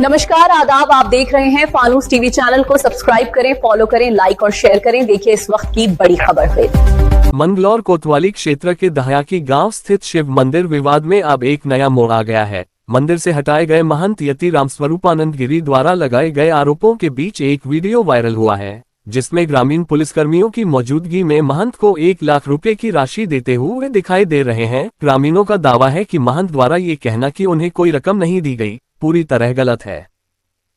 नमस्कार, आदाब। आप देख रहे हैं फानूस टीवी चैनल को सब्सक्राइब करें, फॉलो करें, लाइक और शेयर करें। देखिए इस वक्त की बड़ी खबर है। मंगलौर कोतवाली क्षेत्र के दहयाकी गांव स्थित शिव मंदिर विवाद में अब एक नया मोड़ आ गया है। मंदिर से हटाए गए महंत यति रामस्वरूपानंद गिरी द्वारा लगाए गए आरोपों के बीच एक वीडियो वायरल हुआ है, जिसमें ग्रामीण पुलिसकर्मियों की मौजूदगी में महंत को 1 लाख रुपए की राशि देते हुए दिखाई दे रहे हैं। ग्रामीणों का दावा है कि महंत द्वारा ये कहना कि उन्हें कोई रकम नहीं दी गई पूरी तरह गलत है।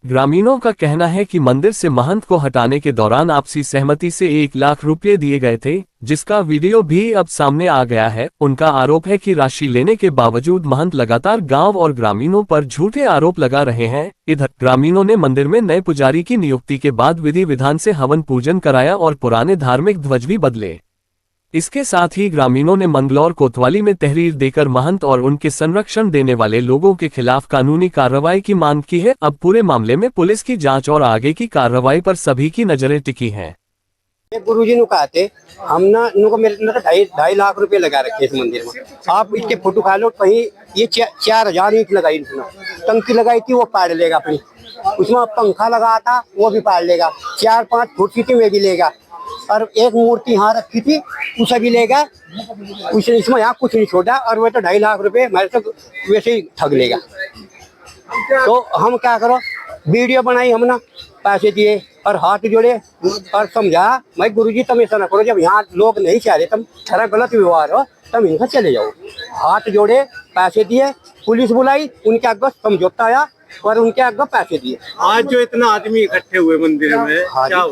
ग्रामीणों का कहना है कि मंदिर से महंत को हटाने के दौरान आपसी सहमति से 1 लाख रुपए दिए गए थे, जिसका वीडियो भी अब सामने आ गया है। उनका आरोप है कि राशि लेने के बावजूद महंत लगातार गांव और ग्रामीणों पर झूठे आरोप लगा रहे हैं। इधर ग्रामीणों ने मंदिर में नए पुजारी की नियुक्ति के बाद विधि विधान से हवन पूजन कराया और पुराने धार्मिक ध्वज भी बदले। इसके साथ ही ग्रामीणों ने मंगलौर कोतवाली में तहरीर देकर महंत और उनके संरक्षण देने वाले लोगों के खिलाफ कानूनी कार्रवाई की मांग की है। अब पूरे मामले में पुलिस की जांच और आगे की कार्रवाई पर सभी की नजरें टिकी हैं। गुरुजी ने कहा थे हम ना इनको मेरे ना 2.5 लाख रुपए लगा रखे इस मंदिर में। आप इसके फोटो खा लो। कहीं ये 4,000 ईंट लगाई, टंकी लगाई थी वो पाड़ लेगा अपनी, उसमें पंखा लगा था वो भी पाड़ लेगा, 4-5 कुर्सी थी वे भी लेगा, और एक मूर्ति यहाँ रखी थी उसे भी लेगा। उसने इसमें यहाँ कुछ नहीं छोड़ा, और वो तो 2.5 लाख रुपए हमारे तक वैसे ही ठग लेगा। तो हम क्या करो, वीडियो बनाई हम ना, पैसे दिए और हाथ जोड़े और समझा भाई गुरुजी तुम ऐसा ना करो, जब यहाँ लोग नहीं चाह रहे, तुम थोड़ा गलत व्यवहार हो, तुम इनका चले जाओ। हाथ जोड़े, पैसे दिए, पुलिस बुलाई, उनके आगे समझौता आया और उनके आगे पैसे दिए। आज जो इतना आदमी इकट्ठे हुए मंदिर में, हाँ क्या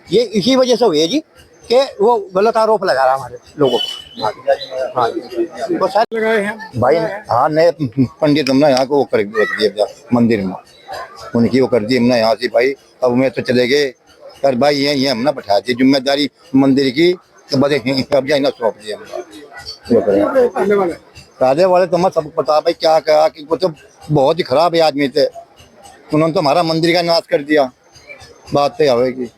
ये इसी वजह से हुए जी कि वो गलत आरोप लगा रहा हमारे लोगों को। हाँ वो शायद लगाए हैं भाई। हाँ, नए पंडित हमने यहाँ को वो कर दिया मंदिर में, उनकी वो कर दी हमने यहाँ से। भाई अब मैं तो चले गए यार भाई, ये हमने बैठा दी जिम्मेदारी मंदिर की, तो बस कब्जा इन्हें सौंप दिया हमने। पहले वाले तो हमें सब पता भाई क्या कहा कि वो तो बहुत ही खराब है आदमी थे, उन्होंने तो हमारा मंदिर का नाश कर दिया। बात तो आवेगी,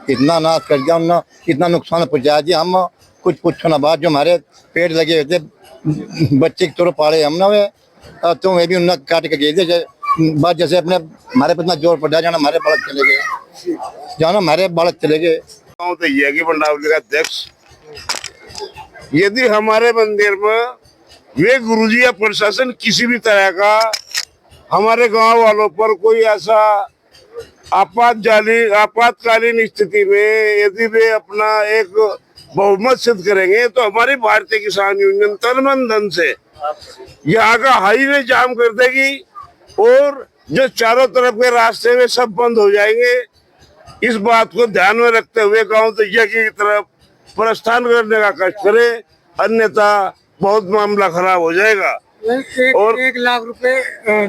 इतना नाश कर दिया उन्होंने, इतना नुकसान पहुंचा दिया। हम कुछ पूछो ना बात, जो हमारे पेड़ लगे हुए थे बच्चे की तरह पाले हमने वे, तो वे भी उन्होंने काट के गए थे। बात जैसे अपने हमारे पे इतना जोर पड़ा, जाना हमारे बालक चले गए, जाना हमारे बालक चले गए। तो ये कि मंडलावली का अध्यक्ष यदि हमारे मंदिर में वे गुरुजी या प्रशासन किसी भी तरह का हमारे गांव वालों पर कोई ऐसा आपातकालीन स्थिति में यदि वे अपना एक बहुमत सिद्ध करेंगे, तो हमारी भारतीय किसान यूनियन तन मन धन से यहाँ का हाईवे जाम कर देगी और जो चारों तरफ के रास्ते में सब बंद हो जाएंगे। इस बात को ध्यान में रखते हुए गांव तैया की तरफ प्रस्थान करने का कष्ट करे, अन्यथा बहुत मामला खराब हो जाएगा। और 1 लाख रुपए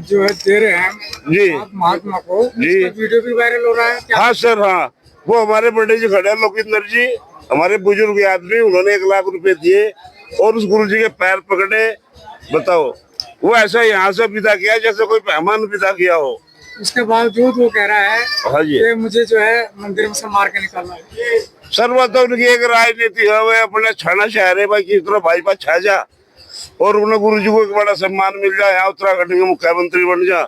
जो है दे रहे हैं जी महात्मा को जी, वीडियो भी वायरल हो रहा है क्या? हाँ सर, हाँ वो हमारे बड़े जी खड़े लोकेंद्र जी, हमारे बुजुर्ग आदमी, उन्होंने 1 लाख रुपए दिए और उस गुरु जी के पैर पकड़े। बताओ, वो ऐसा यहाँ से विदा किया जैसे कोई मेहमान विदा किया हो। इसके बावजूद वो कह रहा है हाँ जी, कि मुझे जो है मंदिर में से मार के निकालना है। सर वो तो उनकी एक राजनीति है, वे अपने छाना चाह रहे भाई किस तरह भाजपा छा जा और उन्हें गुरु जी को एक बड़ा सम्मान मिल जाए, यहाँ उत्तराखंड के मुख्यमंत्री बन जा।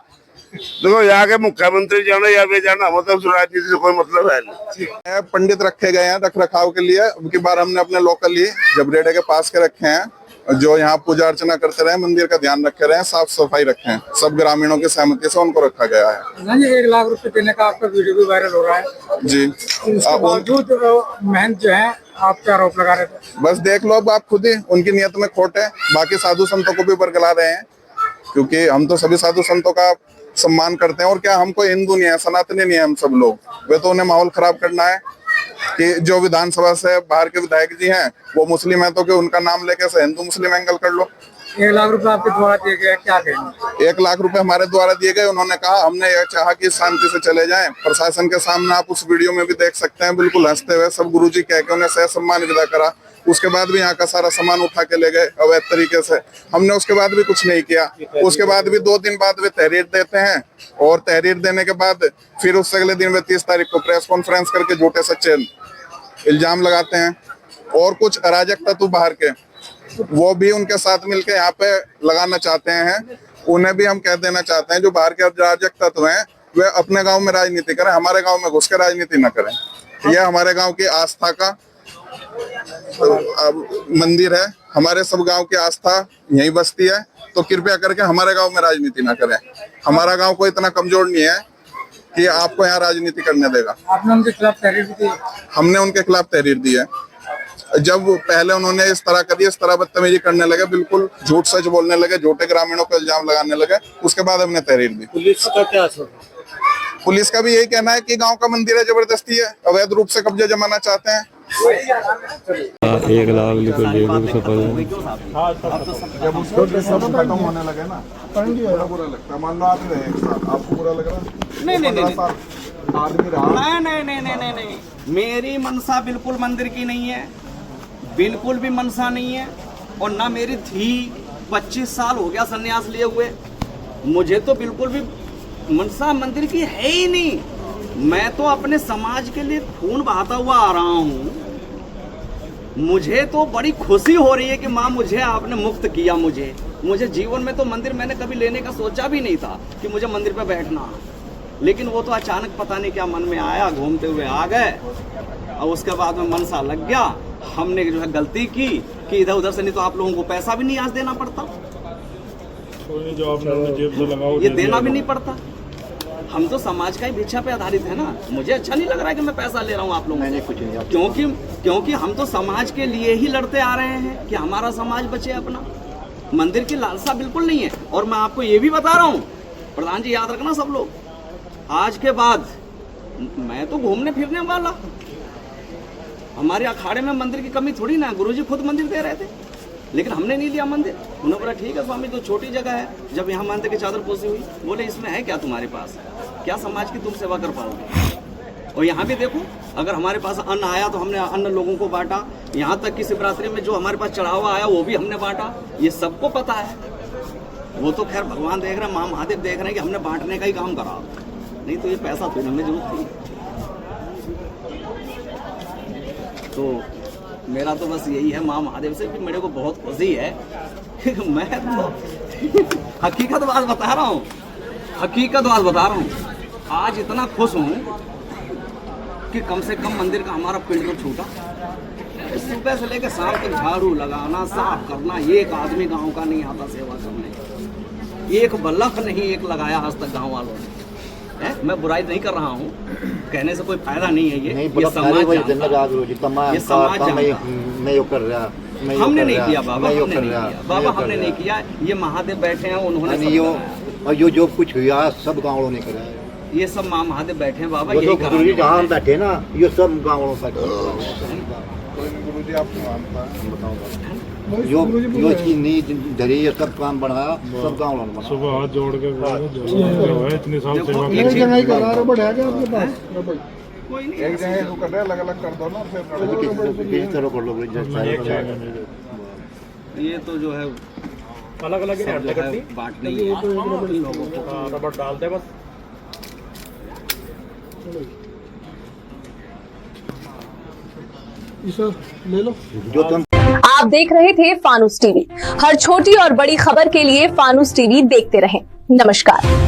देखो यहाँ के मुख्यमंत्री जाना या वे जाना, मतलब राजनीति से कोई मतलब है नहीं। पंडित रखे गए हैं रख रखाव के लिए। अब की बार हमने अपने लोकल ही जबरेडे के पास के रखे हैं, जो यहाँ पूजा अर्चना करते रहे, मंदिर का ध्यान रखे रहे, साफ सफाई रखें। सब ग्रामीणों की सहमति से उनको रखा गया है। 1 लाख रुपए देने का आपका वीडियो भी वायरल हो रहा है जी। इसके बावजूद महंत जो है आप क्या आरोप लगा रहे थे? बस देख लो अब आप खुद ही, उनकी नियत में खोट है। बाकी साधु संतों को भी बरगला रहे हैं, क्योंकि हम तो सभी साधु संतों का सम्मान करते हैं। और क्या, हम कोई हिंदू नहीं है, सनातनी नहीं है हम सब लोग। वे तो उन्हें माहौल खराब करना है कि जो विधानसभा से बाहर के विधायक जी हैं वो मुस्लिम है, तो कि उनका नाम लेके से हिंदू मुस्लिम एंगल कर लो। 1 लाख रुपए आपके द्वारा दिए गए, क्या कहेंगे? 1 लाख रुपए हमारे द्वारा दिए गए। उन्होंने कहा, हमने यह चाहा कि शांति से चले जाएं। प्रशासन के सामने आप उस वीडियो में भी देख सकते हैं, बिल्कुल हंसते हुए सब गुरुजी कह के उन्हें सह सम्मान विदा करा। उसके बाद भी यहाँ का सारा सामान उठा के ले गए अवैध तरीके से। हमने उसके बाद भी कुछ नहीं किया। उसके बाद भी 2 दिन बाद वे तहरीर देते हैं, और तहरीर देने के बाद फिर उससे अगले दिन वे 30 तारीख को प्रेस कॉन्फ्रेंस करके झूठे सच्चे इल्जाम लगाते हैं। और कुछ अराजक तत्व बाहर के वो भी उनके साथ मिलकर यहाँ पे लगाना चाहते हैं उन्हें भी हम कह देना चाहते हैं, जो बाहर के अराजक तत्व हैं वे अपने गांव में राजनीति करें, हमारे गांव में घुस के राजनीति न करें। यह हमारे गांव की आस्था का मंदिर है, हमारे सब गांव की आस्था यहीं बसती है, तो कृपया करके हमारे गांव में राजनीति ना करें। हमारा गांव कोई इतना कमजोर नहीं है कि आपको यहाँ राजनीति करने देगा। आपने उनके खिलाफ तहरीर दी? हमने उनके खिलाफ तहरीर दी है। जब पहले उन्होंने इस तरह करी, इस तरह बदतमीजी करने लगे, बिल्कुल झूठ सच बोलने लगे, झूठे ग्रामीणों को इल्जाम लगाने लगे, उसके बाद हमने तहरीर दी। पुलिस का क्या असर? पुलिस का भी यही कहना है कि गांव का मंदिर है, जबरदस्ती है, अवैध रूप से कब्जा जमाना चाहते हैं। 1 लाख जब उसको सब खत्म होने लगे ना, बुरा लगता है। मान लो आप रहे एक साथ, आपको बुरा लग रहा? नहीं, आदमी रहा। नहीं, मेरी मनसा बिल्कुल मंदिर की नहीं है, बिल्कुल भी मनसा नहीं है, और ना मेरी थी। 25 साल हो गया सन्यास लिए हुए, मुझे तो बिल्कुल भी मनसा मंदिर की है ही नहीं। मैं तो अपने समाज के लिए खून बहाता हुआ आ रहा हूँ। मुझे तो बड़ी खुशी हो रही है कि माँ मुझे आपने मुक्त किया। मुझे जीवन में तो मंदिर मैंने कभी लेने का सोचा भी नहीं था कि मुझे मंदिर पे बैठना, लेकिन वो तो अचानक पता नहीं क्या मन में आया, घूमते हुए आ गए, और उसके बाद में मनसा लग गया। हमने जो है गलती की कि इधर उधर से, नहीं तो आप लोगों को पैसा भी नहीं आज देना पड़ता, जो आपने जेब से लगाओ ये देना भी नहीं पड़ता। हम तो समाज का ही भिक्षा पे आधारित है ना। मुझे अच्छा नहीं लग रहा है कि मैं पैसा ले रहा हूँ आप लोगों से, क्योंकि हम तो समाज के लिए ही लड़ते आ रहे हैं कि हमारा समाज बचे अपना। मंदिर की लालसा बिल्कुल नहीं है। और मैं आपको ये भी बता रहा हूँ, प्रधान जी याद रखना सब लोग, आज के बाद मैं तो घूमने फिरने वाला, हमारे अखाड़े में मंदिर की कमी थोड़ी ना। गुरुजी खुद मंदिर दे रहे थे, लेकिन हमने नहीं लिया मंदिर। उन्होंने बोला ठीक है स्वामी, तो छोटी जगह है। जब यहाँ मानते की चादर पोसी हुई, बोले इसमें है क्या तुम्हारे पास, क्या समाज की तुम सेवा कर पाओगे। और यहाँ भी देखो, अगर हमारे पास अन्न आया तो हमने अन्न लोगों को बांटा। यहाँ तक कि शिवरात्रि में जो हमारे पास चढ़ावा आया वो भी हमने बांटा। ये सबको पता है। वो तो खैर भगवान देख रहे हैं, माँ महादेव देख रहे हैं कि हमने बांटने का ही काम करा, नहीं तो ये पैसा तो हमें जरूरत थी। तो मेरा तो बस यही है माँ महादेव से कि मेरे को बहुत खुशी है। मैं तो हकीकत बात बता रहा हूँ, आज इतना खुश हूँ कि कम से कम मंदिर का हमारा पिंड तो छूटा। सुबह से लेकर शाम तक झाड़ू लगाना, साफ करना, एक आदमी गांव का नहीं आता सेवा करने। एक बल्लख नहीं एक लगाया आज तक गांव वालों ने। मैं बुराई नहीं कर रहा हूँ, कहने से कोई फायदा नहीं है। ये समाज हमने नहीं किया बाबा, हमने नहीं किया। ये महादेव बैठे हैं, उन्होंने जो कुछ हुआ सब गाँव वालों ने करा है। ये सब माँ महादेव बैठे हैं बाबा, यही गुरुजी जहाँ बैठे ना, ये सब गाँव वालों का गुरुजी आपको बताऊंगा जो इसकी नींद धरी, ये सब काम बनाया, सब गाँव वालों ने। सुबह हाथ जोड़ के इतने साल सेवा एक जगह ही कर रहे, अलग अलग कर दो ना, फिर ये तो जो है अलग अलग बांटने लोगों को डालते बस। ले लो। जो तुम आप देख रहे थे फानूस टीवी। हर छोटी और बड़ी खबर के लिए फानूस टीवी देखते रहें। नमस्कार।